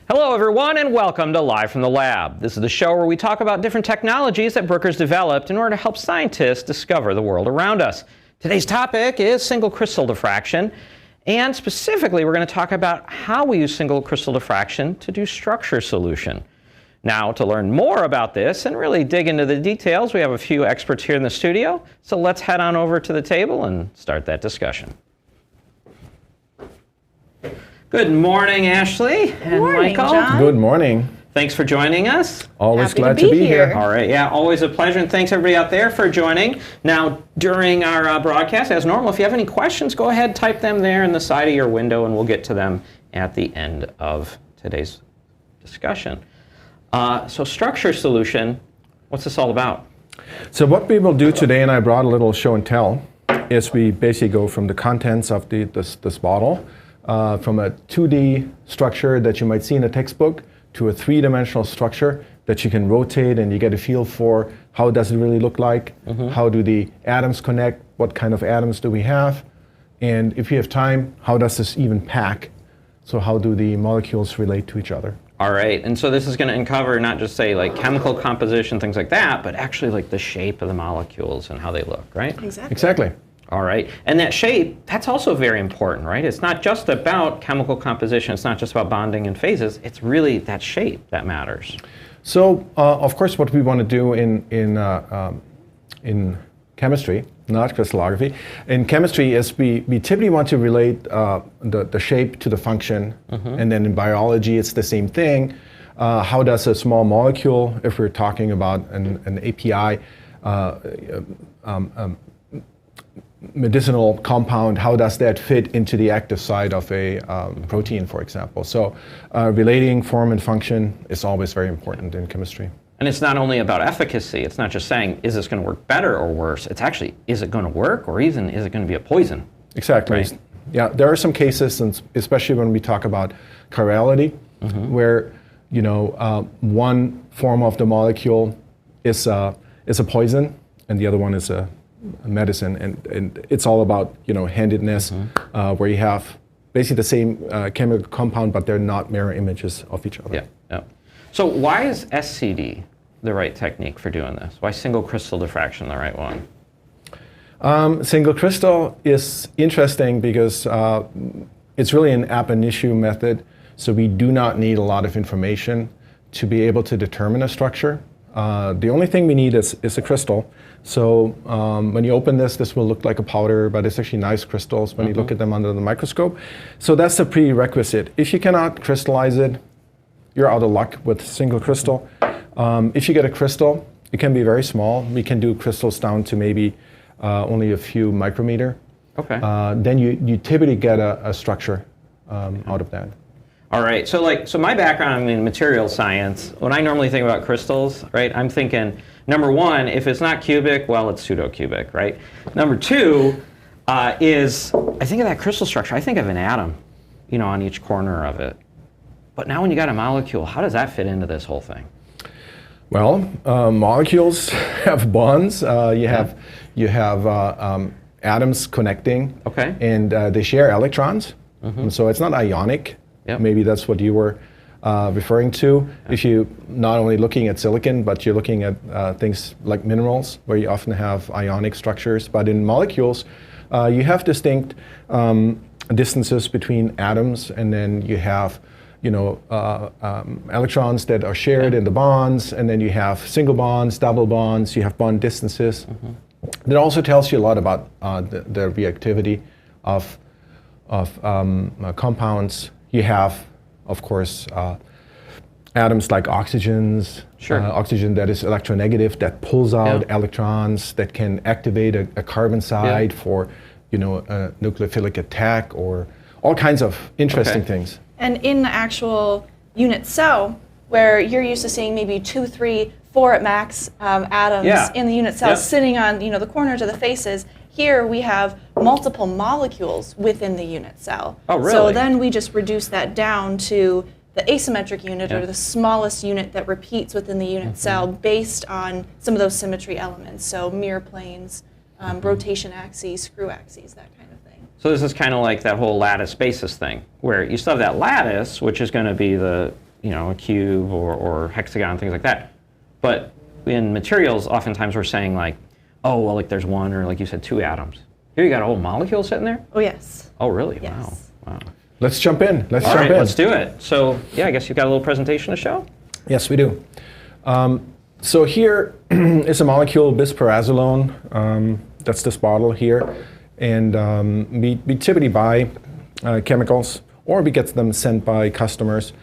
Hello everyone and welcome to Live from the Lab. This is the show where we talk about different technologies that Bruker's developed in order to help scientists discover the world around us. Today's topic is single crystal diffraction, and specifically we're going to talk about how we use single crystal diffraction to do structure solution. Now, to learn more about this and really dig into the details, we have a few experts here in the studio, so let's head on over to the table and start that discussion. Good morning, Ashley and morning, Michael. John. Good morning. Thanks for joining us. Always Happy glad to to be be here. All right, yeah, always a pleasure, and thanks everybody out there for joining. Now, during our broadcast, as normal, if you have any questions, go ahead, type them there in the side of your window, and we'll get to them at the end of today's discussion. So structure solution, what's this all about? So what we will do today, and I brought a little show and tell, is we basically go from the contents of this bottle, from a 2D structure that you might see in a textbook to a 3-dimensional structure that you can rotate and you get a feel for how does it really look like, how do the atoms connect, what kind of atoms do we have, and if you have time, how does this even pack? So how do the molecules relate to each other? All right, and so this is going to uncover not just say like chemical composition, things like that, but actually like the shape of the molecules and how they look, right? Exactly. All right, and that shape, that's also very important, right? It's not just about chemical composition, it's not just about bonding and phases, it's really that shape that matters. So, of course, what we want to do in chemistry, not crystallography, in chemistry is we typically want to relate the shape to the function, and then in biology it's the same thing. How does a small molecule, if we're talking about an API, medicinal compound, how does that fit into the active site of a protein, for example? So relating form and function is always very important in chemistry. And it's not only about efficacy, it's not just saying, is this going to work better or worse? It's actually, is it going to work, or even is it going to be a poison? Exactly. Right? Yeah, there are some cases, and especially when we talk about chirality, where one form of the molecule is a poison, and the other one is a medicine, and it's all about handedness, where you have basically the same chemical compound, but they're not mirror images of each other. Yeah, yeah. So why is SCD the right technique for doing this? Why single crystal diffraction the right one? Single crystal is interesting because it's really an ab initio method, so we do not need a lot of information to be able to determine a structure. The only thing we need is a crystal. So when you open this will look like a powder, but it's actually nice crystals when you look at them under the microscope. So that's the prerequisite. If you cannot crystallize it, you're out of luck with single crystal. If you get a crystal, it can be very small. We can do crystals down to maybe only a few micrometer. Okay. Then you typically get a structure out of that. All right, so my background, I'm in material science. When I normally think about crystals, right, I'm thinking, number one, if it's not cubic, well, it's pseudo-cubic, right? Number two is, I think of that crystal structure, I think of an atom, on each corner of it. But now when you got a molecule, how does that fit into this whole thing? Well, molecules have bonds. You have atoms connecting, Okay. and they share electrons. So it's not ionic. Yep. Maybe that's what you were referring to. Yeah. If you're not only looking at silicon, but you're looking at things like minerals, where you often have ionic structures. But in molecules, you have distinct distances between atoms, and then you have electrons that are shared in the bonds, and then you have single bonds, double bonds, you have bond distances. That also tells you a lot about the reactivity of compounds. You have, of course, atoms like oxygens, oxygen that is electronegative, that pulls out electrons, that can activate a carbon side for a nucleophilic attack, or all kinds of interesting things. And in the actual unit cell, where you're used to seeing maybe 2, 3, 4 at max atoms in the unit cell sitting on the corners of the faces, here we have multiple molecules within the unit cell. Oh, really? So then we just reduce that down to the asymmetric unit, or the smallest unit that repeats within the unit cell based on some of those symmetry elements. So mirror planes, rotation axes, screw axes, that kind of thing. So this is kind of like that whole lattice basis thing, where you still have that lattice, which is going to be the a cube or hexagon, things like that. But in materials, oftentimes we're saying like, oh, well, like there's one or like you said, two atoms. Here you got a whole molecule sitting there? Oh, yes. Oh, really? Yes. Wow. Let's jump in. All right, let's do it. So, yeah, I guess you've got a little presentation to show? Yes, we do. So here is a molecule, bispyrazolone. That's this bottle here. And we typically buy chemicals, or we get them sent by customers.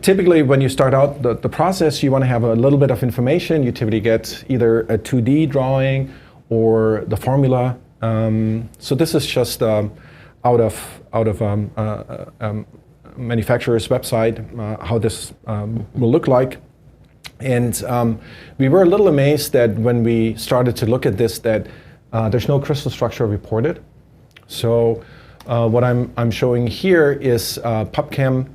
Typically, when you start out the process, you want to have a little bit of information. You typically get either a 2D drawing or the formula. So this is just out of manufacturer's website how this will look like. And we were a little amazed that when we started to look at this, that there's no crystal structure reported. So what I'm showing here is PubChem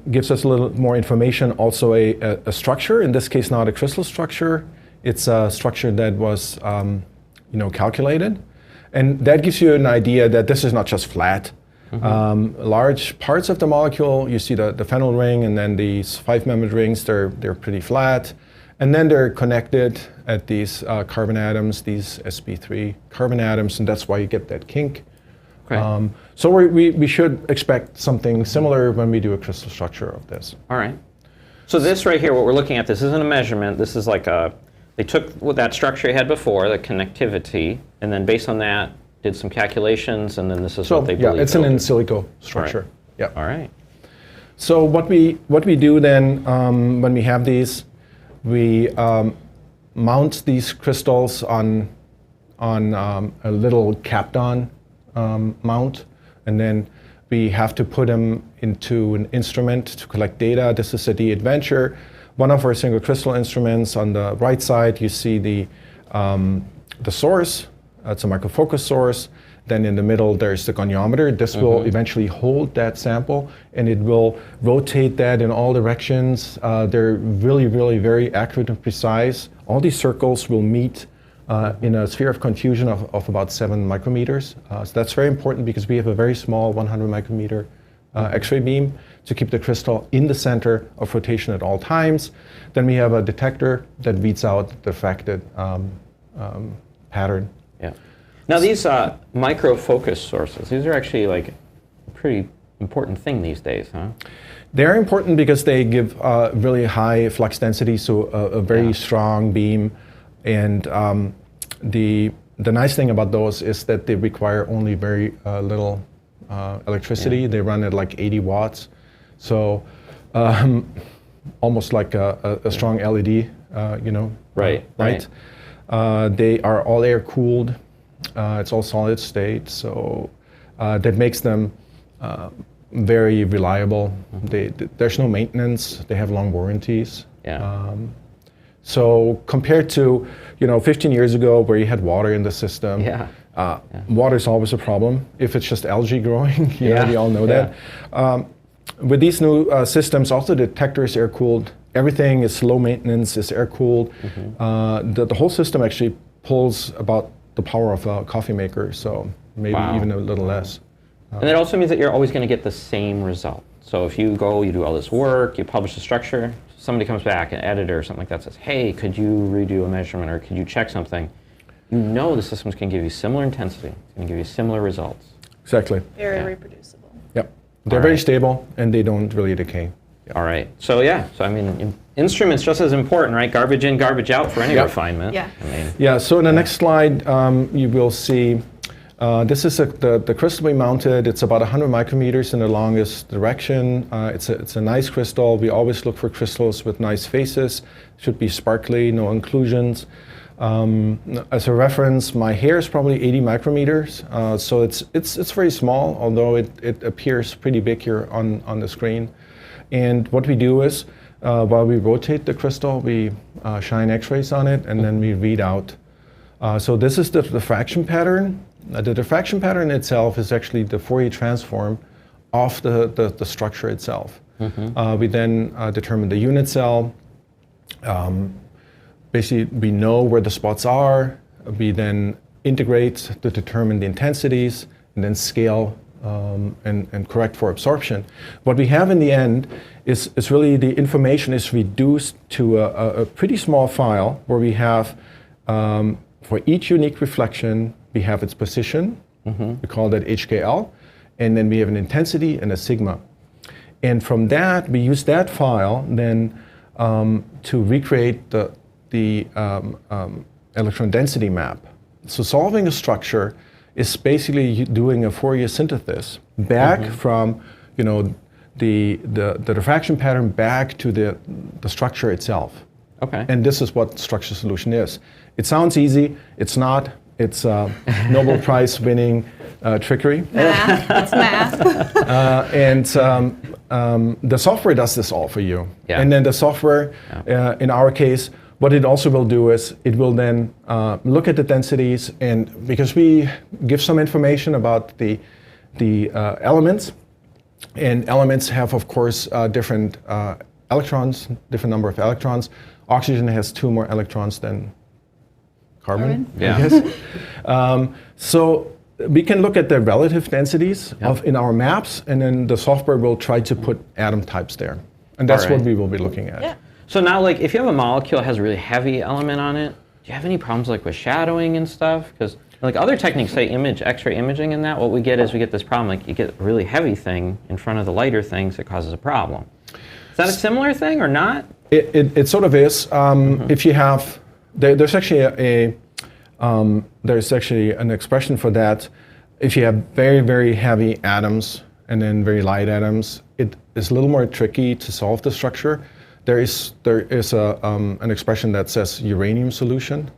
gives us a little more information, also a structure, in this case not a crystal structure, it's a structure that was calculated. And that gives you an idea that this is not just flat. Large parts of the molecule, you see the phenyl ring and then these 5-membered rings, they're pretty flat. And then they're connected at these carbon atoms, these sp3 carbon atoms, and that's why you get that kink. Okay. So we should expect something similar when we do a crystal structure of this. All right. So this right here, what we're looking at, this isn't a measurement. This is like they took that structure you had before, the connectivity, and then based on that, did some calculations, and then this is what they believe. Yeah, it's an in silico structure. Right. Yeah. All right. So what we do then when we have these, we mount these crystals on a little capped-on mount, and then we have to put them into an instrument to collect data. This is a D-Adventure, one of our single crystal instruments. On the right side, you see the source. It's a microfocus source. Then in the middle, there's the goniometer. This will eventually hold that sample, and it will rotate that in all directions. They're really, really very accurate and precise. All these circles will meet in a sphere of confusion of about 7 micrometers. So that's very important because we have a very small 100 micrometer X-ray beam to keep the crystal in the center of rotation at all times. Then we have a detector that weeds out the diffracted pattern. Yeah. Now these micro-focus sources, these are actually like a pretty important thing these days, huh? They're important because they give really high flux density, so a very strong beam. And the nice thing about those is that they require only very little electricity. They run at like 80 watts. So almost like a strong LED, Right. They are all air cooled. It's all solid state, so that makes them very reliable. There's no maintenance. They have long warranties. Yeah. So compared to 15 years ago where you had water in the system, water is always a problem. If it's just algae growing, we all know that. With these new systems, also the detector is air cooled. Everything is low maintenance, is air cooled. The whole system actually pulls about the power of a coffee maker, so maybe even a little less. And that also means that you're always going to get the same result. So if you go, you do all this work, you publish the structure, somebody comes back, an editor or something like that says, hey, could you redo a measurement or could you check something? You know the systems can give you similar intensity, it's going to give you similar results. Exactly. Very reproducible. Yep. They're very stable and they don't really decay. Yep. All right. So I mean, instruments just as important, right? Garbage in, garbage out for any refinement. Yeah. So in the next slide, you will see this is the crystal we mounted. It's about 100 micrometers in the longest direction. It's a nice crystal. We always look for crystals with nice faces. Should be sparkly, no inclusions. As a reference, my hair is probably 80 micrometers, so it's very small, although it appears pretty big here on the screen. And what we do is, while we rotate the crystal, we shine X-rays on it, and then we read out. So this is the diffraction pattern. The diffraction pattern itself is actually the Fourier transform of the structure itself. We then determine the unit cell. Basically, we know where the spots are. We then integrate to determine the intensities, and then scale and correct for absorption. What we have in the end is really the information is reduced to a pretty small file where we have, for each unique reflection, we have its position, we call that HKL, and then we have an intensity and a sigma. And from that, we use that file then to recreate the electron density map. So solving a structure is basically doing a Fourier synthesis back from, the diffraction pattern back to the structure itself. Okay. And this is what structure solution is. It sounds easy. It's not. It's Nobel Prize winning trickery. Math. It's math. And the software does this all for you. Yeah. And then the software, in our case, what it also will do is it will then look at the densities, and because we give some information about the elements, and elements have, of course, different electrons, different number of electrons. Oxygen has 2 more electrons than carbon. I guess. So we can look at the relative densities in our maps, and then the software will try to put atom types there. And that's what we will be looking at. Yeah. So now, like, if you have a molecule that has a really heavy element on it, do you have any problems like with shadowing and stuff? Because like other techniques, say X-ray imaging and that, what we get is we get this problem, like you get a really heavy thing in front of the lighter things that causes a problem. Is that a similar thing or not? It sort of is. If you have, there's actually an expression for that. If you have very, very heavy atoms and then very light atoms, it is a little more tricky to solve the structure. There is an expression that says uranium solution,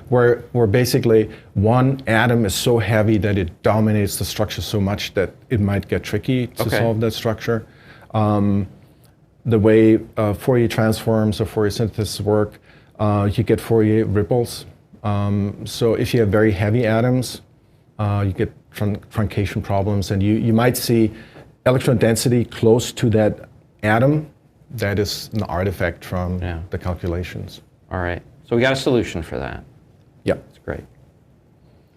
where basically one atom is so heavy that it dominates the structure so much that it might get tricky to solve that structure. The way Fourier transforms or Fourier synthesis work, you get Fourier ripples. So if you have very heavy atoms, you get truncation problems, and you might see electron density close to that atom. That is an artifact from the calculations. All right. So we got a solution for that. Yep. That's great.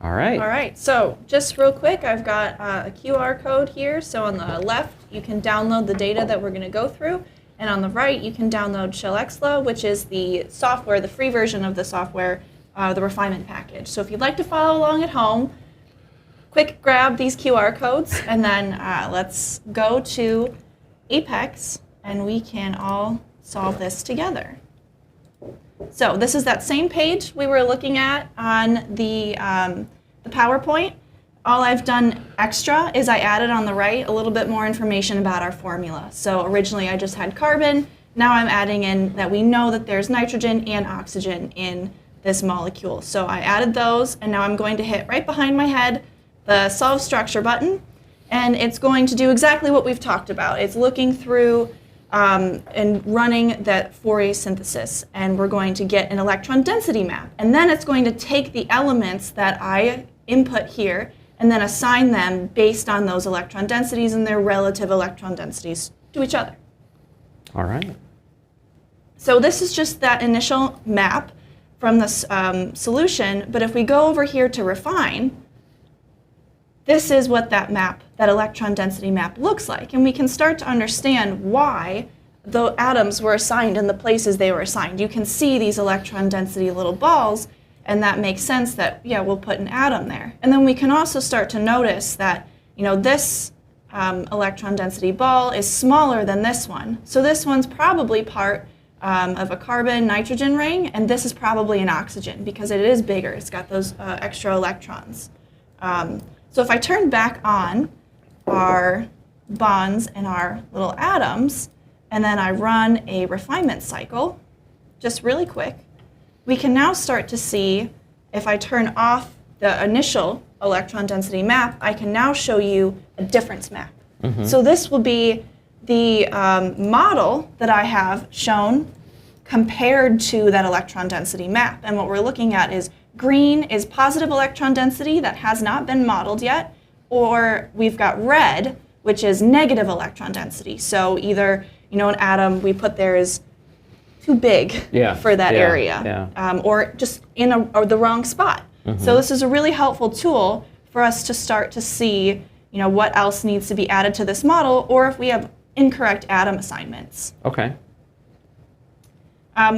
All right. All right. So just real quick, I've got a QR code here. So on the left, you can download the data that we're going to go through. And on the right, you can download ShellXLA, which is the software, the free version of the software, the refinement package. So if you'd like to follow along at home, quick grab these QR codes, and then let's go to Apex, and we can all solve this together. So this is that same page we were looking at on the PowerPoint. All I've done extra is I added on the right a little bit more information about our formula. So originally I just had carbon. Now I'm adding in that we know that there's nitrogen and oxygen in this molecule. So I added those, and now I'm going to hit right behind my head the Solve Structure button, and it's going to do exactly what we've talked about. It's looking through and running that Fourier synthesis, and we're going to get an electron density map. And then it's going to take the elements that I input here and then assign them based on those electron densities and their relative electron densities to each other. All right. So this is just that initial map from the solution, but if we go over here to refine, this is what that map, that electron density map, looks like. And we can start to understand why the atoms were assigned in the places they were assigned. You can see these electron density little balls, and that makes sense that, yeah, we'll put an atom there. And then we can also start to notice that, this electron density ball is smaller than this one. So this one's probably part of a carbon-nitrogen ring, and this is probably an oxygen because it is bigger. It's got those extra electrons. So if I turn back on our bonds and our little atoms, and then I run a refinement cycle, just really quick, we can now start to see, if I turn off the initial electron density map, I can now show you a difference map. So this will be the model that I have shown compared to that electron density map. And what we're looking at is green is positive electron density that has not been modeled yet, or we've got red, which is negative electron density. So either, an atom we put there is too big for that area, or just in the wrong spot. So this is a really helpful tool for us to start to see, what else needs to be added to this model, or if we have incorrect atom assignments. Okay.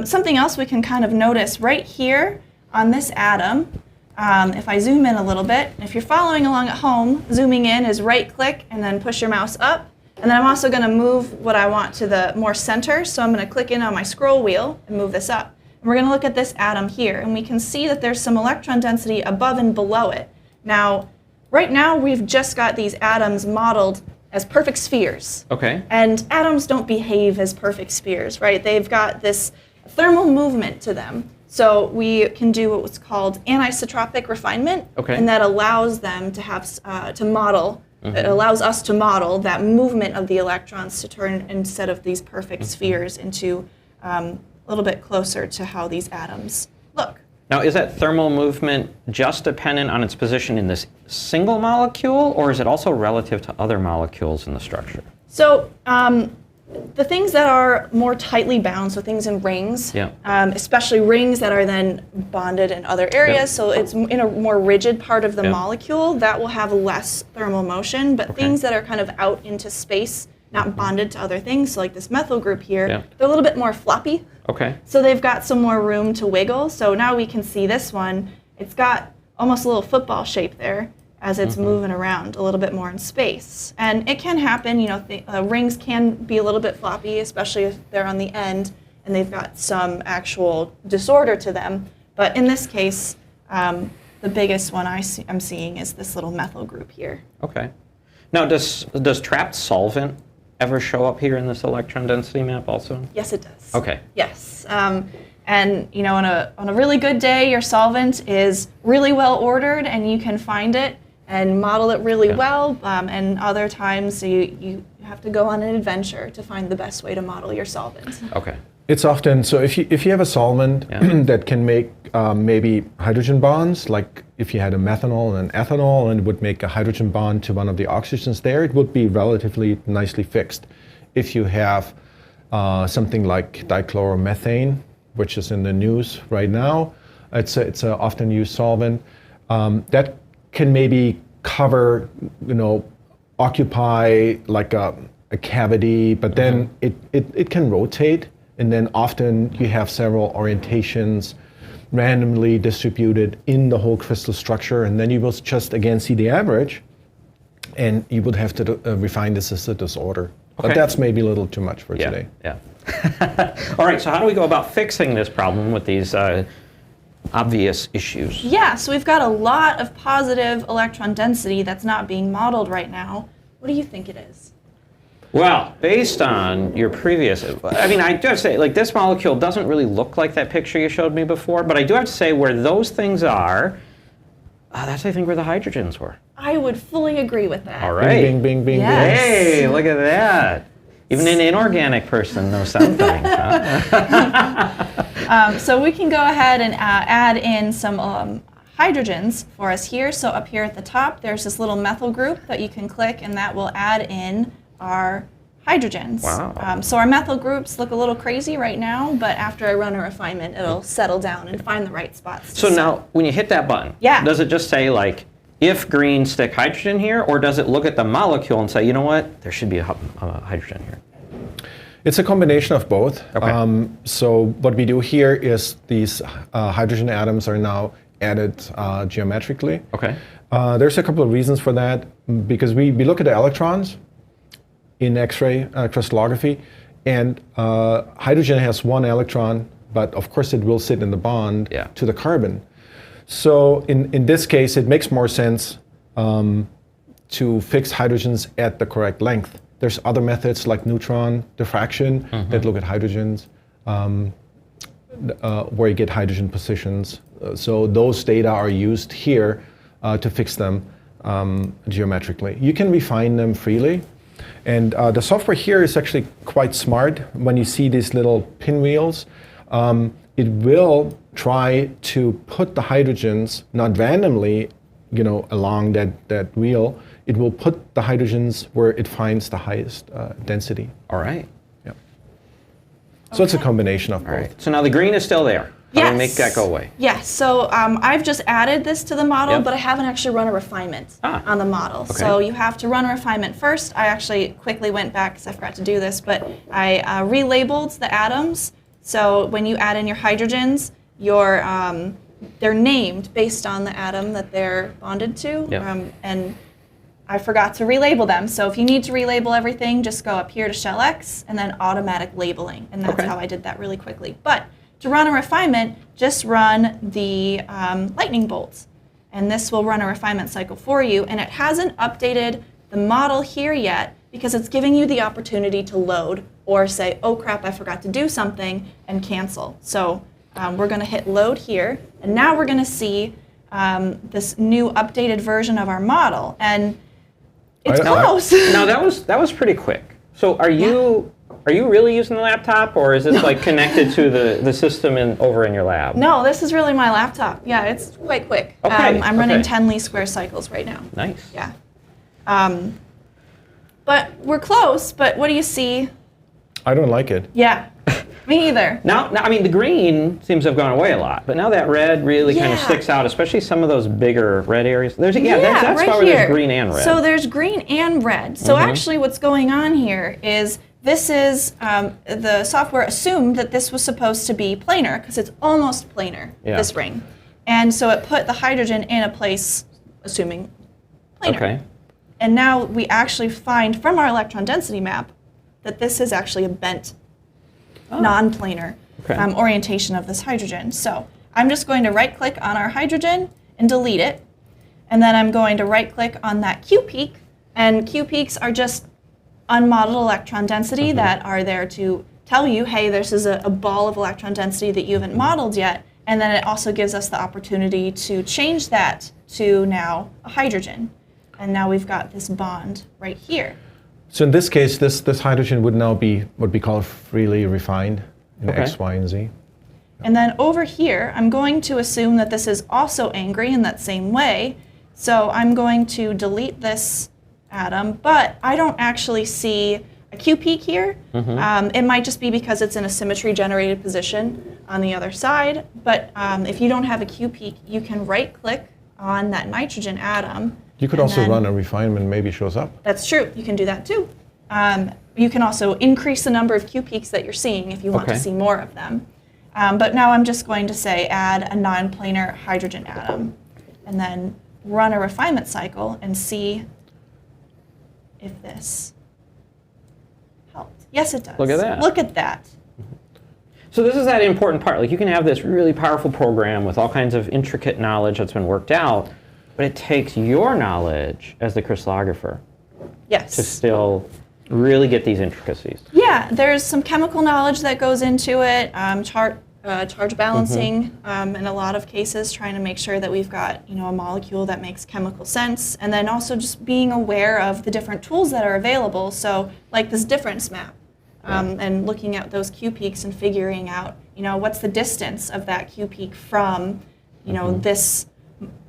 Something else we can kind of notice right here on this atom, if I zoom in a little bit, if you're following along at home, zooming in is right-click and then push your mouse up. And then I'm also going to move what I want to the more center, so I'm going to click in on my scroll wheel and move this up. And we're going to look at this atom here, and we can see that there's some electron density above and below it. Now, right now we've just got these atoms modeled as perfect spheres. Okay. And atoms don't behave as perfect spheres, right? They've got this thermal movement to them. So we can do what's called anisotropic refinement, and that allows them to have to model. It allows us to model that movement of the electrons to turn, instead of these perfect spheres, into a little bit closer to how these atoms look. Now, is that thermal movement just dependent on its position in this single molecule, or is it also relative to other molecules in the structure? So the things that are more tightly bound, so things in rings, especially rings that are then bonded in other areas, so it's in a more rigid part of the molecule, that will have less thermal motion, but things that are kind of out into space, not bonded to other things, so like this methyl group here, they're a little bit more floppy. Okay. So they've got some more room to wiggle. So now we can see this one, it's got almost a little football shape there, as it's moving around a little bit more in space. And it can happen, rings can be a little bit floppy, especially if they're on the end and they've got some actual disorder to them. But in this case, the biggest one I'm seeing is this little methyl group here. Okay. Now, does trapped solvent ever show up here in this electron density map also? Yes, it does. Okay. Yes. And on a really good day, your solvent is really well ordered and you can find it and model it really well, and other times you have to go on an adventure to find the best way to model your solvent. Okay. It's often, so if you have a solvent that can make maybe hydrogen bonds, like if you had a methanol and an ethanol and it would make a hydrogen bond to one of the oxygens there, it would be relatively nicely fixed. If you have something like dichloromethane, which is in the news right now, it's a often used solvent, that can maybe cover, occupy like a cavity, but then it can rotate, and then often you have several orientations randomly distributed in the whole crystal structure, and then you will just again see the average, and you would have to refine this as a disorder. Okay. But that's maybe a little too much for today. Yeah. All right, so how do we go about fixing this problem with these obvious issues? Yeah, so we've got a lot of positive electron density that's not being modeled right now. What do you think it is? Well, based on your previous, I do have to say, like, this molecule doesn't really look like that picture you showed me before, but I do have to say where those things are, that's, I think, where the hydrogens were. I would fully agree with that. All right. Bing, bing, bing, Yes. Hey, look at that. Even an inorganic person knows something. So we can go ahead and add in some hydrogens for us here. So up here at the top, there's this little methyl group that you can click, and that will add in our hydrogens. Wow. So our methyl groups look a little crazy right now, but after I run a refinement, it'll settle down and find the right spots. So now, when you hit that button, does it just say, like, if green, stick hydrogen here, or does it look at the molecule and say, you know what, there should be a hydrogen here? It's a combination of both. Okay. So what we do here is these hydrogen atoms are now added geometrically. Okay. There's a couple of reasons for that, because we look at the electrons in X-ray crystallography, and hydrogen has one electron, but of course it will sit in the bond to the carbon. So in this case, it makes more sense to fix hydrogens at the correct length. There's other methods like neutron diffraction that look at hydrogens, where you get hydrogen positions. So those data are used here to fix them geometrically. You can refine them freely. And the software here is actually quite smart. When you see these little pinwheels, it will try to put the hydrogens, not randomly, along that wheel. It will put the hydrogens where it finds the highest density. All right. Yeah. So it's a combination of both. All right. So now the green is still there. How do we make that go away? Yes, so I've just added this to the model, Yep. but I haven't actually run a refinement on the model. Okay. So you have to run a refinement first. I actually quickly went back because I forgot to do this, but I relabeled the atoms. So when you add in your hydrogens, they're named based on the atom that they're bonded to. Yep. And I forgot to relabel them. So if you need to relabel everything, just go up here to Shell X and then automatic labeling. And that's how I did that really quickly. But to run a refinement, just run the lightning bolts. And this will run a refinement cycle for you. And it hasn't updated the model here yet because it's giving you the opportunity to load or say, oh crap, I forgot to do something, and cancel. So we're going to hit load here. And now we're going to see this new updated version of our model. And it's close. Now that was pretty quick. So are you really using the laptop, or is this like connected to the system over in your lab? No, this is really my laptop. Yeah, it's quite quick. Okay. I'm running 10 least square cycles right now. Nice. Yeah. But we're close. But what do you see? I don't like it. Yeah. Me either. Now, I mean, the green seems to have gone away a lot, but now that red really kind of sticks out, especially some of those bigger red areas. That's right why here. there's green and red. So there's green and red. So actually what's going on here is this is, the software assumed that this was supposed to be planar because it's almost planar, this ring. And so it put the hydrogen in a place, assuming planar. Okay. And now we actually find from our electron density map that this is actually a bent, non-planar orientation of this hydrogen. So I'm just going to right-click on our hydrogen and delete it. And then I'm going to right-click on that Q peak. And Q peaks are just unmodeled electron density that are there to tell you, hey, this is a ball of electron density that you haven't modeled yet. And then it also gives us the opportunity to change that to now a hydrogen. And now we've got this bond right here. So in this case, this hydrogen would now be what we call freely refined in X, Y, and Z. And then over here, I'm going to assume that this is also angry in that same way. So I'm going to delete this atom, but I don't actually see a Q peak here. It might just be because it's in a symmetry generated position on the other side. But if you don't have a Q peak, you can right click on that nitrogen atom. You could also run a refinement, maybe it shows up. That's true. You can do that too. You can also increase the number of Q peaks that you're seeing if you want to see more of them. But now I'm just going to say add a non-planar hydrogen atom and then run a refinement cycle and see if this helped. Yes, it does. Look at that. Look at that. So this is that important part. Like, you can have this really powerful program with all kinds of intricate knowledge that's been worked out, but it takes your knowledge as the crystallographer to still really get these intricacies. Yeah, there's some chemical knowledge that goes into it, charge balancing, in a lot of cases, trying to make sure that we've got a molecule that makes chemical sense, and then also just being aware of the different tools that are available. So like this difference map, and looking at those Q peaks and figuring out what's the distance of that Q peak from this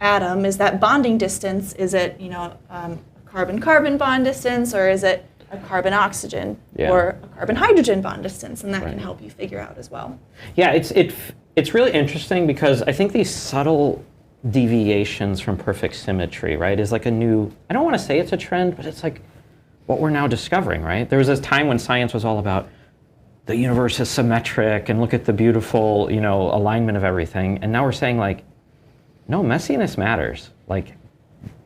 atom. Is that bonding distance? Is it a carbon-carbon bond distance, or is it a carbon-oxygen or a carbon-hydrogen bond distance? And that can help you figure out as well. Yeah, it's really interesting because I think these subtle deviations from perfect symmetry, right, is like a new, I don't want to say it's a trend, but it's like what we're now discovering, right? There was this time when science was all about the universe is symmetric and look at the beautiful, alignment of everything. And now we're saying, like, no, messiness matters. Like,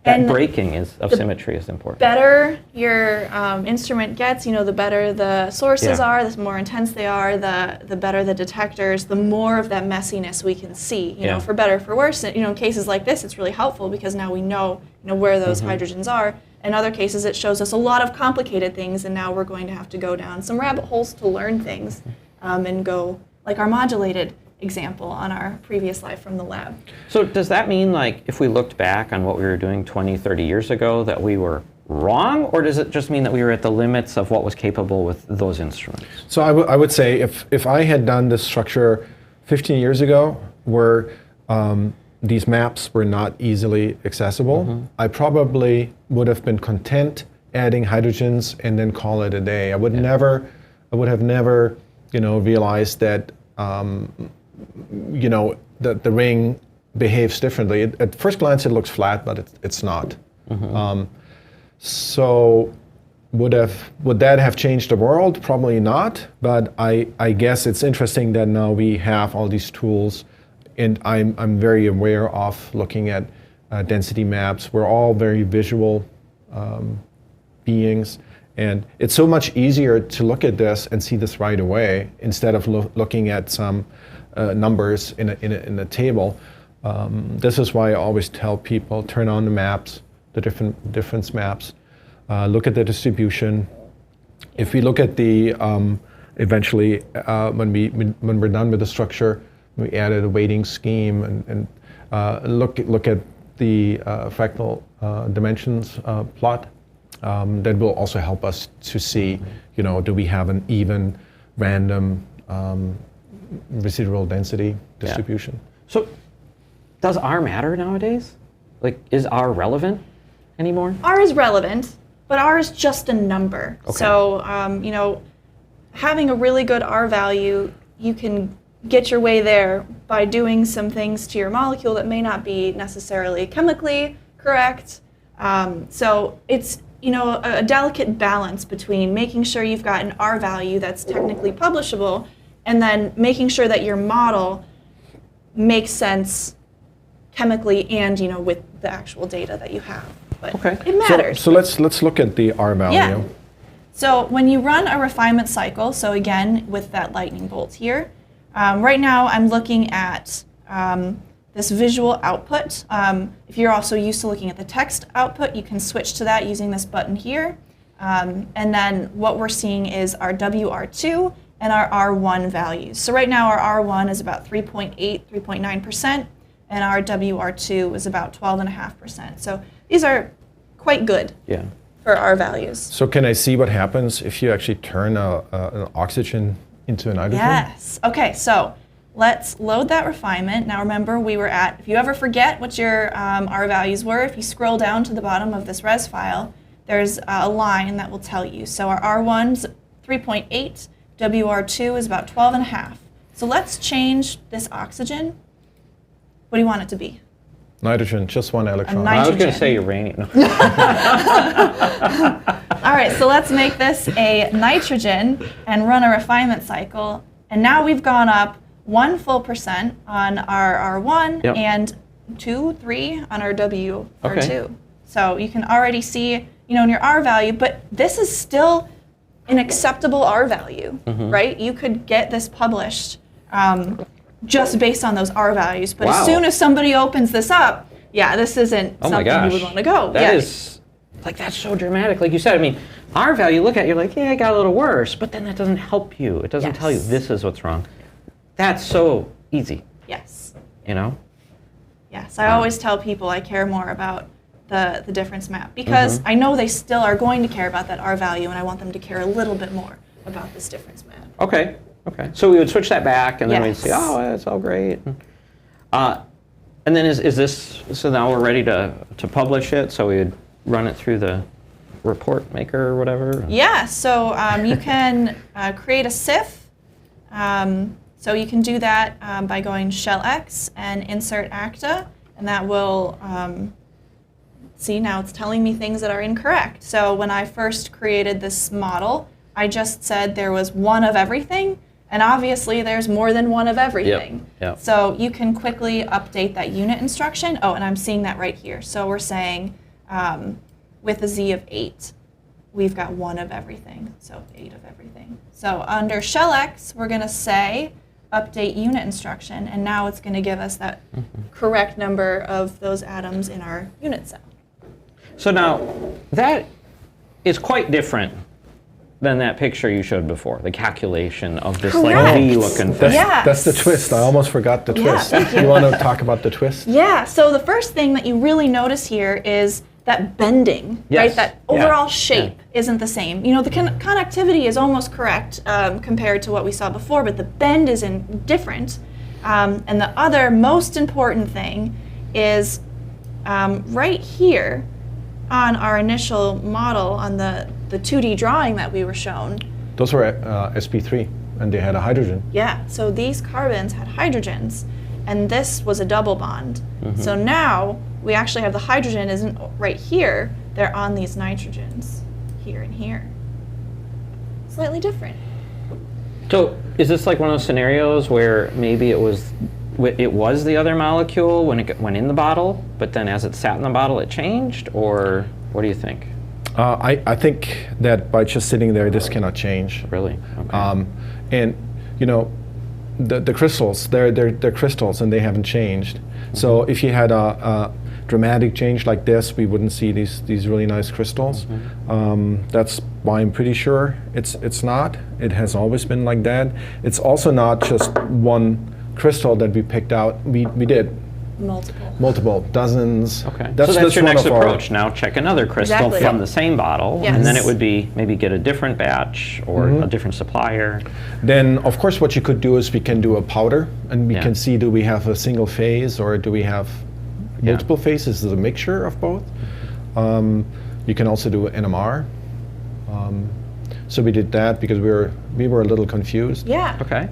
that breaking of symmetry is important. The better your instrument gets, the better the sources are, the more intense they are, the better the detectors, the more of that messiness we can see. For better, for worse. In cases like this, it's really helpful because now we know, where those hydrogens are. In other cases, it shows us a lot of complicated things, and now we're going to have to go down some rabbit holes to learn things, and go like our modulated example on our previous slide from the lab. So does that mean, like, if we looked back on what we were doing 20, 30 years ago, that we were wrong, or does it just mean that we were at the limits of what was capable with those instruments? So I would say if I had done this structure 15 years ago, where these maps were not easily accessible, I probably would have been content adding hydrogens and then call it a day. I would have never, realized that the ring behaves differently. At first glance, it looks flat, but it's not. So would that have changed the world? Probably not. But I guess it's interesting that now we have all these tools, and I'm very aware of looking at density maps. We're all very visual beings, and it's so much easier to look at this and see this right away instead of looking at some numbers in a table. This is why I always tell people, turn on the maps, the difference maps, look at the distribution. If we look at the, eventually, when we're done with the structure, we added a weighting scheme and look at the fractal dimensions plot. That will also help us to see, do we have an even, random residual density distribution. Yeah. So does R matter nowadays? Like, is R relevant anymore? R is relevant, but R is just a number. Okay. So, having a really good R value, you can get your way there by doing some things to your molecule that may not be necessarily chemically correct. So it's, a delicate balance between making sure you've got an R value that's technically publishable and then making sure that your model makes sense chemically and, with the actual data that you have. But it matters. So let's look at the R value. Yeah. So when you run a refinement cycle, so again, with that lightning bolt here, right now I'm looking at this visual output. If you're also used to looking at the text output, you can switch to that using this button here. And then what we're seeing is our WR2 and our R1 values. So right now our R1 is about 3.8, 3.9%, and our WR2 is about 12.5%. So these are quite good for R values. So can I see what happens if you actually turn an oxygen into a nitrogen? Yes. Okay, so let's load that refinement. Now remember, we were at, if you ever forget what your R values were, if you scroll down to the bottom of this res file, there's a line that will tell you. So our R1's 3.8, WR2 is about 12.5. So let's change this oxygen. What do you want it to be? Nitrogen, just one electron. I was going to say uranium. All right, so let's make this a nitrogen and run a refinement cycle. And now we've gone up 1 full % on our R1 and 2, 3 on our WR2. Okay. So you can already see, in your R value, but this is still an acceptable R value, right? You could get this published just based on those R values. But as soon as somebody opens this up, this isn't something you would want to go. That is, that's so dramatic. Like you said, I mean, R value, look at it, you're like, it got a little worse, but then that doesn't help you. It doesn't tell you this is what's wrong. That's so easy. Yes. Yes, I always tell people I care more about the difference map because I know they still are going to care about that R value, and I want them to care a little bit more about this difference map. Okay. So we would switch that back, and then we'd say, oh, it's all great. And then is this, so now we're ready to publish it, so we would run it through the report maker or whatever? Yeah, so you can create a CIF. So you can do that by going shell X and insert acta, and that will, see, now it's telling me things that are incorrect. So when I first created this model, I just said there was one of everything, and obviously there's more than one of everything. Yep. So you can quickly update that unit instruction. Oh, and I'm seeing that right here. So we're saying with a Z of 8, we've got one of everything, so 8 of everything. So under shell X, we're going to say update unit instruction, and now it's going to give us that correct number of those atoms in our unit cell. So now, that is quite different than that picture you showed before, the calculation of this V-looking thing. That's the twist. I almost forgot the twist. You want to talk about the twist? Yeah, so the first thing that you really notice here is that bending, right? That overall shape isn't the same. The connectivity is almost correct compared to what we saw before, but the bend is different. And the other most important thing is right here on our initial model, on the 2D drawing that we were shown. Those were SP3. and they had a hydrogen. Yeah, so these carbons had hydrogens, and this was a double bond. So now we actually have the hydrogen isn't right here, they're on these nitrogens, here and here. Slightly different. So is this like one of those scenarios where maybe it was the other molecule when it went in the bottle, but then as it sat in the bottle it changed, or what do you think? I think that by just sitting there, this cannot change. Really? Okay. And you know, the crystals, they're crystals and they haven't changed. So if you had a dramatic change like this, we wouldn't see these really nice crystals. That's why I'm pretty sure it's not. It has always been like that. It's also not just one crystal that we picked out. We did multiple, dozens. Okay. So that's your next approach. Now check another crystal from the same bottle, Yes. and then it would be maybe get a different batch or a different supplier. Then, of course, what you could do is we can do a powder, and we can see, do we have a single phase or do we have multiple phases? Is it a mixture of both? You can also do NMR. So we did that because we were a little confused. Yeah. Okay.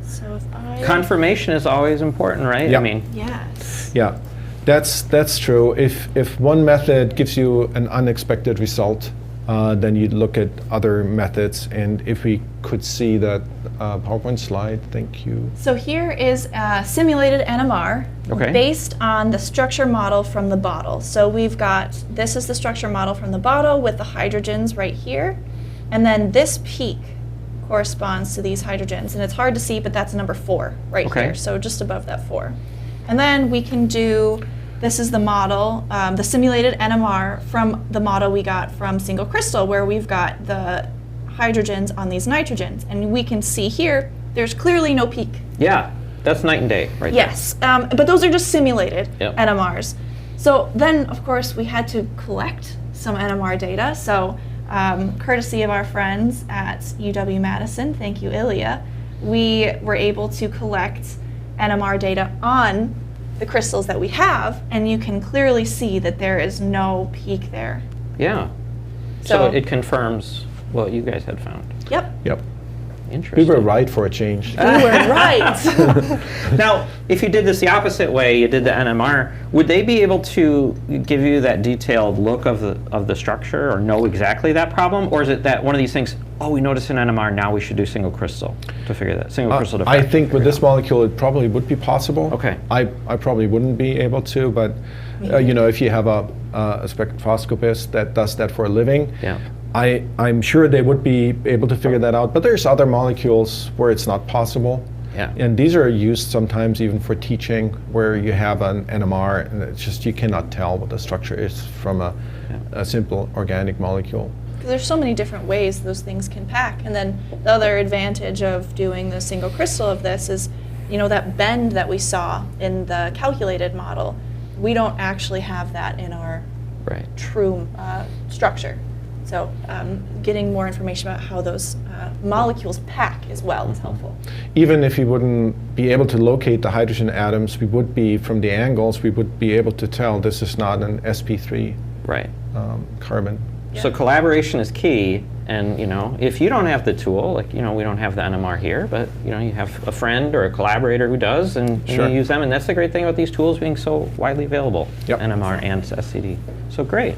So if I... Confirmation is always important, right? Yeah. I mean, Yes. Yeah, that's true. If one method gives you an unexpected result, then you'd look at other methods. And if we could see that PowerPoint slide, thank you. So here is a simulated NMR based on the structure model from the bottle. So we've got, this is the structure model from the bottle with the hydrogens right here. And then this peak corresponds to these hydrogens. And it's hard to see, but that's number 4 right here. So just above that 4. And then we can do, this is the model, the simulated NMR from the model we got from single crystal, where we've got the hydrogens on these nitrogens. And we can see here, there's clearly no peak. yeah, that's night and day right Yes, but those are just simulated Yep. NMRs. So then, of course, we had to collect some NMR data. So courtesy of our friends at UW-Madison, thank you, Ilya, we were able to collect NMR data on the crystals that we have, and you can clearly see that there is no peak there. there. Yeah. So it confirms what you guys had found. Yep. Yep. Interesting. We were right for a change. We were right. Now, if you did this the opposite way, you did the NMR, would they be able to give you that detailed look of the structure or know exactly that problem? Or is it that one of these things, oh, we noticed an NMR, now we should do single crystal to figure that, single crystal diffraction? I think with this molecule, it probably would be possible. Okay. I probably wouldn't be able to, but you know, if you have a spectroscopist that does that for a living, I'm sure they would be able to figure that out, but there's other molecules where it's not possible. Yeah. And these are used sometimes even for teaching, where you have an NMR and it's just, you cannot tell what the structure is from a simple organic molecule. There's so many different ways those things can pack. And then the other advantage of doing the single crystal of this is, you know, that bend that we saw in the calculated model, we don't actually have that in our true structure. So getting more information about how those molecules pack as well is helpful. Even if we wouldn't be able to locate the hydrogen atoms, we would be, from the angles, we would be able to tell this is not an sp3 carbon. Yeah. So collaboration is key, and you know, if you don't have the tool, like you know, we don't have the NMR here, but you know, you have a friend or a collaborator who does, and you use them, and that's the great thing about these tools being so widely available, NMR and SCD. So great.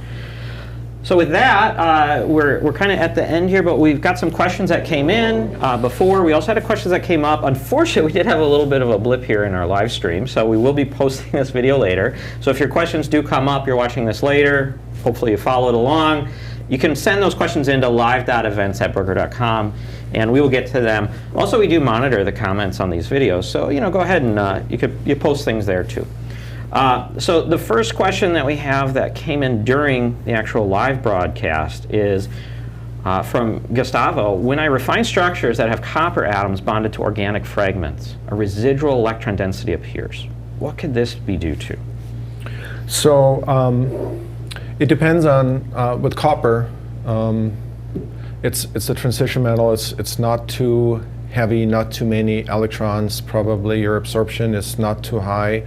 So with that, we're kind of at the end here, but we've got some questions that came in before. We also had a question that came up. Unfortunately, we did have a little bit of a blip here in our live stream, so we will be posting this video later. So if your questions do come up, you're watching this later, hopefully you followed along, you can send those questions into live.events@bruker.com, and we will get to them. Also, we do monitor the comments on these videos, so you know, go ahead and you post things there too. So the first question that we have that came in during the actual live broadcast is from Gustavo. When I refine structures that have copper atoms bonded to organic fragments, a residual electron density appears. What could this be due to? So it depends on, with copper, it's a transition metal. It's not too heavy, not too many electrons. Probably your absorption is not too high.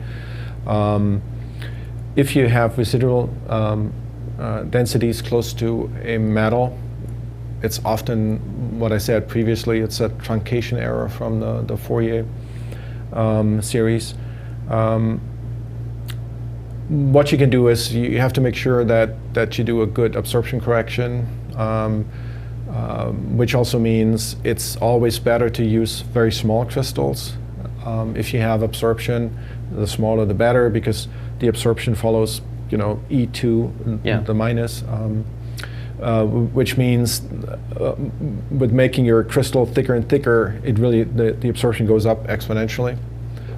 If you have residual densities close to a metal, It's often what I said previously. It's a truncation error from the Fourier series. What you can do is you have to make sure that you do a good absorption correction, which also means it's always better to use very small crystals. If you have absorption, the smaller the better, because the absorption follows, E2, the minus, which means with making your crystal thicker and thicker, it really the absorption goes up exponentially.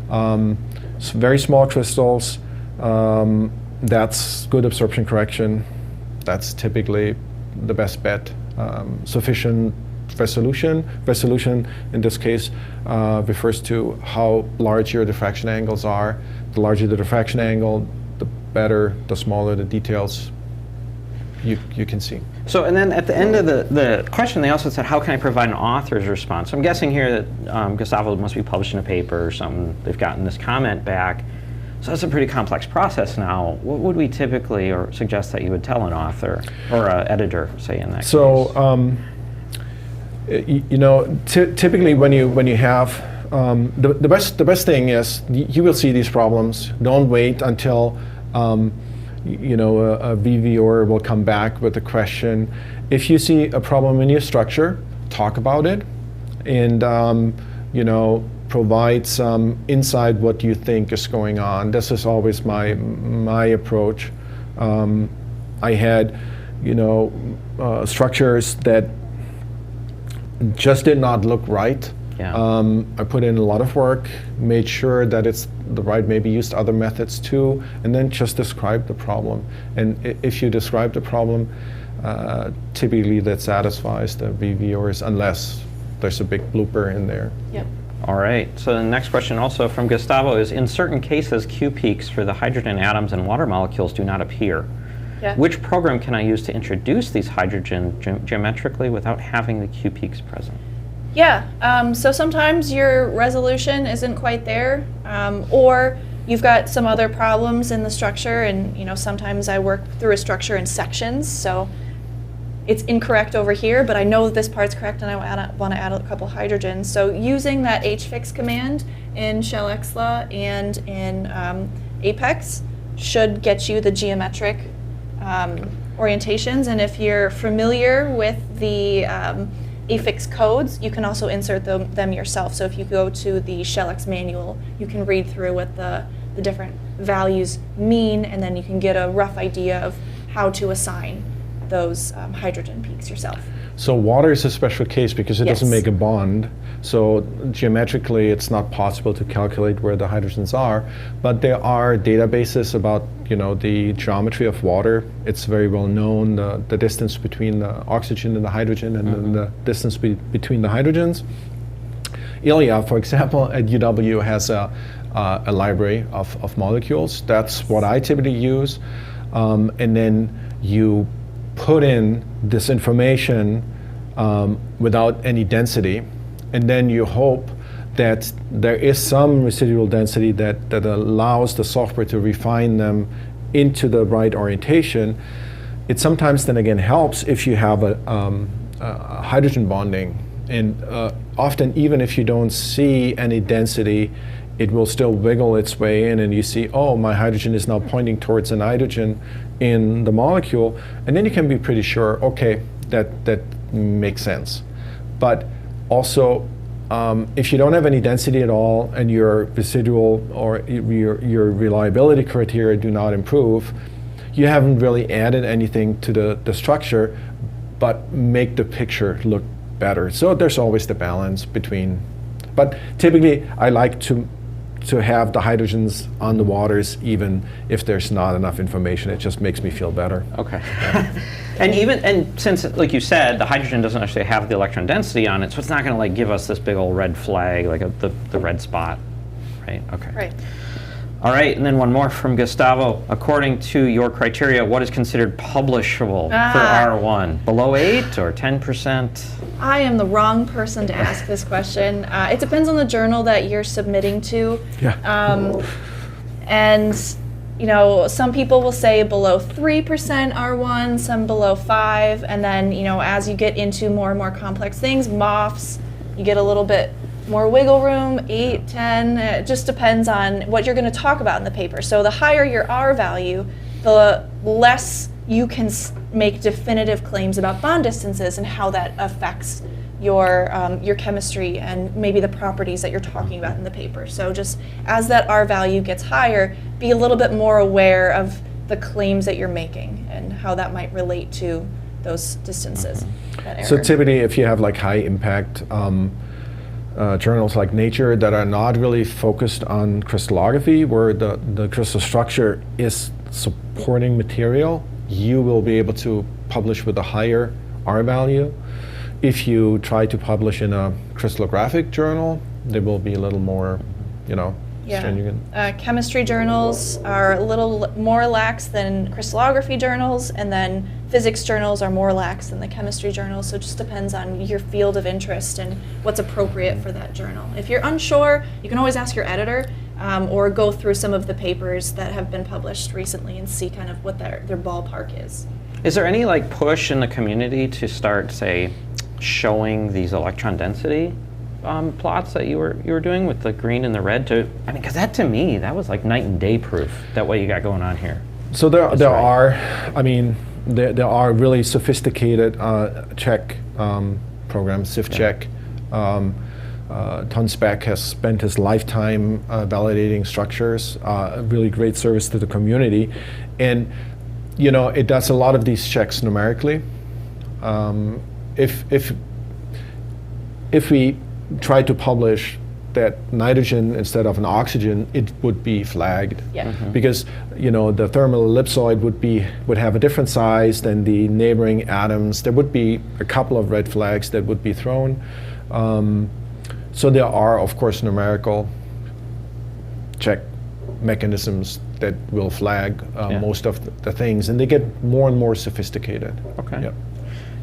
So very small crystals, that's good absorption correction. That's typically the best bet. Sufficient resolution. Resolution in this case refers to how large your diffraction angles are. The larger the diffraction angle, the better, the smaller the details you can see. So, and then at the end of the question, they also said, how can I provide an author's response? So I'm guessing here that Gustavo must be publishing a paper or something. They've gotten this comment back. So it's a pretty complex process now. What would we typically or suggest that you would tell an author or an editor, say, in that case? So, typically when you have the best thing is you will see these problems. Don't wait until a reviewer will come back with a question. If you see a problem in your structure, talk about it, and provide some insight what you think is going on. This is always my approach. I had structures that just did not look right. Yeah. I put in a lot of work, made sure that it's the right, maybe used other methods too, and then just describe the problem. And if you describe the problem, typically that satisfies the reviewers, unless there's a big blooper in there. Yep. All right, so the next question also from Gustavo is, in certain cases, Q peaks for the hydrogen atoms and water molecules do not appear. Yeah. Which program can I use to introduce these hydrogen geometrically without having the Q peaks present? Yeah, so sometimes your resolution isn't quite there, or you've got some other problems in the structure, and sometimes I work through a structure in sections, so it's incorrect over here, but I know this part's correct and I want to add a couple hydrogens. So using that hfix command in shellxla and in Apex should get you the geometric orientations, and if you're familiar with the affix codes, you can also insert them yourself. So if you go to the ShellX manual, you can read through what the different values mean, and then you can get a rough idea of how to assign those hydrogen peaks yourself. So water is a special case because it doesn't make a bond. So geometrically, it's not possible to calculate where the hydrogens are. But there are databases about the geometry of water. It's very well known, the distance between the oxygen and the hydrogen, and then the distance between the hydrogens. ILIA, for example, at UW has a library of molecules. That's what I typically use. And then you put in this information without any density, and then you hope that there is some residual density that allows the software to refine them into the right orientation. It sometimes then again helps if you have a hydrogen bonding, and often even if you don't see any density, it will still wiggle its way in, and you see, oh, my hydrogen is now pointing towards a nitrogen in the molecule, and then you can be pretty sure, okay, that makes sense. But also, if you don't have any density at all, and your residual or your reliability criteria do not improve, you haven't really added anything to the structure, but make the picture look better. So there's always the balance between, but typically I like to have the hydrogens on the waters, even if there's not enough information. It just makes me feel better. Okay. and since, like you said, the hydrogen doesn't actually have the electron density on it, so it's not going to give us this big old red flag, like the red spot, right? Okay. Right. All right, and then one more from Gustavo. According to your criteria, what is considered publishable for R1? Below 8 or 10%? I am the wrong person to ask this question. It depends on the journal that you're submitting to. Yeah. And some people will say below 3% R1, some below 5, and then, as you get into more and more complex things, MOFs, you get a little bit more wiggle room, 8, 10, it just depends on what you're going to talk about in the paper. So the higher your R value, the less you can make definitive claims about bond distances and how that affects your chemistry and maybe the properties that you're talking about in the paper. So just as that R value gets higher, be a little bit more aware of the claims that you're making and how that might relate to those distances. So typically, if you have like high impact journals like Nature that are not really focused on crystallography, where the crystal structure is supporting material, you will be able to publish with a higher R value. If you try to publish in a crystallographic journal, they will be a little more, stringent. Chemistry journals are a little more lax than crystallography journals, and then physics journals are more lax than the chemistry journals. So it just depends on your field of interest and what's appropriate for that journal. If you're unsure, you can always ask your editor or go through some of the papers that have been published recently and see kind of what their ballpark is. Is there any push in the community to start, say, showing these electron density plots that you were doing with the green and the red? Because that to me, that was like night and day proof that what you got going on here. So there are really sophisticated check programs, CIF-check. Tonspec has spent his lifetime validating structures, a really great service to the community. And it does a lot of these checks numerically. If we try to publish that nitrogen instead of an oxygen, it would be flagged. Yeah. Because the thermal ellipsoid would have a different size than the neighboring atoms. There would be a couple of red flags that would be thrown. So there are, of course, numerical check mechanisms that will flag most of the things, and they get more and more sophisticated. Okay. Yep.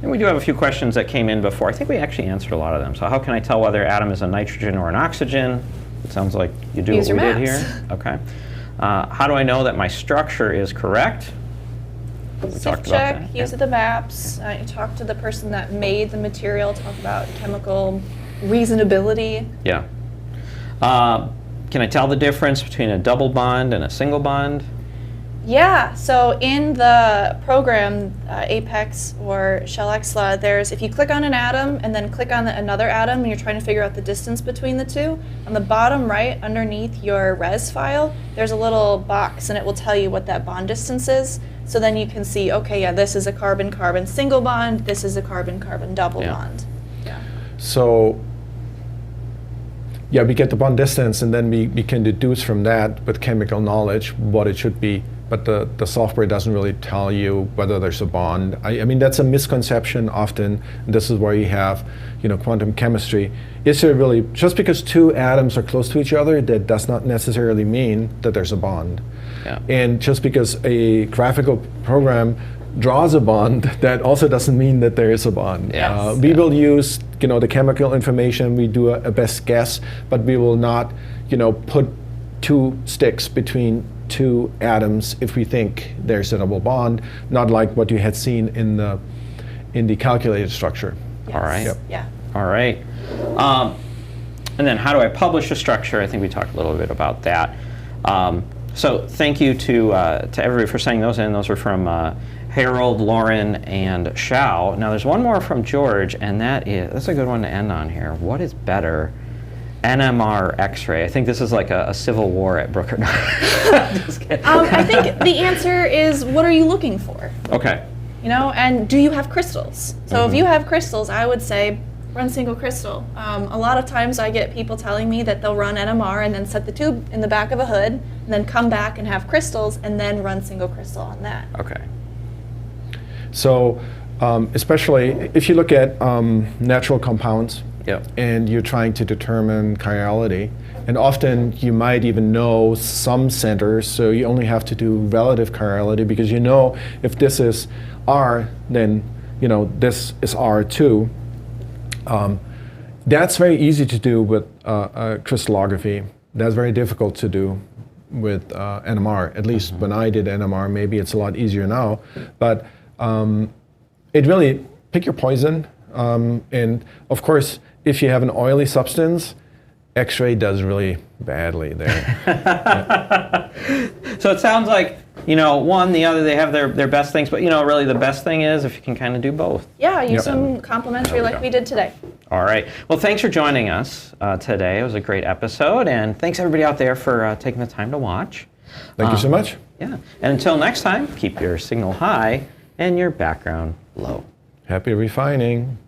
And we do have a few questions that came in before. I think we actually answered a lot of them. So how can I tell whether atom is a nitrogen or an oxygen? It sounds like you do Use what we your did maps. here. Okay. How do I know that my structure is correct? We talked about check, that. use the maps, you talk to the person that made the material, talk about chemical reasonability. Yeah. Can I tell the difference between a double bond and a single bond? Yeah, so in the program, Apex or Shellexla, if you click on an atom and then click on another atom and you're trying to figure out the distance between the two, on the bottom right underneath your res file, there's a little box and it will tell you what that bond distance is. So then you can see, okay, yeah, this is a carbon-carbon single bond, this is a carbon-carbon double bond. Yeah. So we get the bond distance, and then we can deduce from that with chemical knowledge what it should be. But the software doesn't really tell you whether there's a bond. I mean, that's a misconception often. And this is where you have, quantum chemistry. Is there really, just because two atoms are close to each other, that does not necessarily mean that there's a bond. Yeah. And just because a graphical program draws a bond, that also doesn't mean that there is a bond. Yes. We will use, the chemical information. We do a best guess, but we will not, put two sticks between two atoms if we think there's a double bond, not like what you had seen in the calculated structure. Yes. All right. Yep. Yeah. All right. And then how do I publish a structure? I think we talked a little bit about that. So thank you to everybody for sending those in. Those are from Harold, Lauren, and Shao. Now there's one more from George, and that's a good one to end on here. What is better? NMR X-ray. I think this is like a civil war at Bruker. Just kidding. I think the answer is, what are you looking for? Okay. And do you have crystals? So if you have crystals, I would say run single crystal. A lot of times I get people telling me that they'll run NMR and then set the tube in the back of a hood, and then come back and have crystals, and then run single crystal on that. Okay. So especially if you look at natural compounds, Yep. and you're trying to determine chirality, and often you might even know some centers, so you only have to do relative chirality, because if this is R, then this is R too. That's very easy to do with crystallography. That's very difficult to do NMR. At least when I did NMR, maybe it's a lot easier now. But it really, pick your poison. And of course, if you have an oily substance, X-ray does really badly there. So it sounds like, one, the other, they have their best things, but really the best thing is if you can kind of do both. Yeah, use them complementary like we did today. All right. Well, thanks for joining us today. It was a great episode, and thanks everybody out there for taking the time to watch. Thank you so much. Yeah. And until next time, keep your signal high and your background low. Happy refining.